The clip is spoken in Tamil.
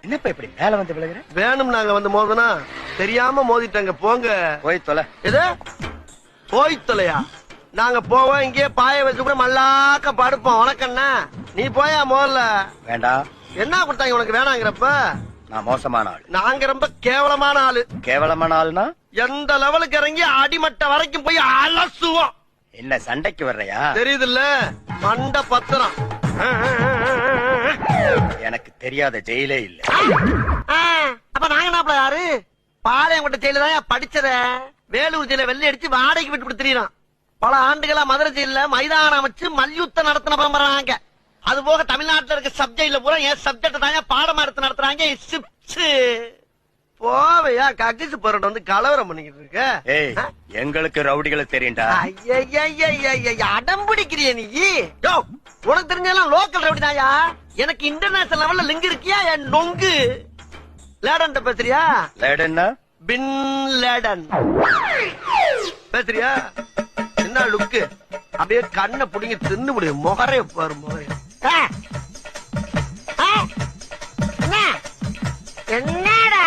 என்னப்பா இப்படி மேல வந்து விழுகிற? வேணும் நாங்க வந்து மோதுனா தெரியாம மோதிட்டாங்க. போங்க போய் தொலை. எது போய் தொலையா? நாங்க போவோம், இங்கே பாய வச்சு கூட மல்லாக்க படுப்போம். உனக்கண்ணா நீ போயா முதல்ல. வேண்டாம். என்ன கொடுத்தாங்க உனக்கு வேணாங்கிறப்ப? நான் மோசமான ஆள். நாங்க ரொம்ப கேவலமான ஆளு. கேவலமான ஆள்னா எந்த லெவலுக்கு இறங்கி அடிமட்ட வரைக்கும் போய் அலசுவோம். என்ன சண்டைக்கு வர்றையா? தெரியுதுல்ல, மண்ட பத்திரம். எனக்கு தெரியாத ஜெயிலே இல்ல. அப்ப நாங்க என்ன யாரு? பாளையங்கோட்டை ஜெயில தான் படிச்சத. வேலூர் ஜெயில வெள்ளை அடிச்சு வாடகைக்கு விட்டு கொடுத்துறோம். பல ஆண்டுகளா மதுரை ஜெயில மைதானம் வச்சு மல்யுத்தம் நடத்தின பரம்பராங்க. அது போக தமிழ்நாட்டுல இருக்க சப்ஜெக்ட்ல பூரா என் சப்ஜெக்ட் தாங்க பாடமா எடுத்து நடத்துறாங்க. போவையா கக்கிசு போராட்டம் வந்து கலவரம் பண்ணிக்கிட்டு இருக்க. ஏய், எங்களுக்கு ரவுடிகளை தெரியும்டா. அடம் பிடிக்கிறிய நீ? யோ, உனக்கு தெரிஞ்செல்லாம் லோக்கல் ரவுடி தாயா. எனக்கு இன்டர்நேஷனல் லெவல்ல லிங்க் இருக்கியா? என் நொங்கு லேடன் பேசுறியா? லேடன்னா பின் லேடன் பேசுறியா? என்ன லுக்கு? அப்படியே கண்ணை புடிங்க தின்னு முடியும். முகரே பாரு முகரே. என்னடா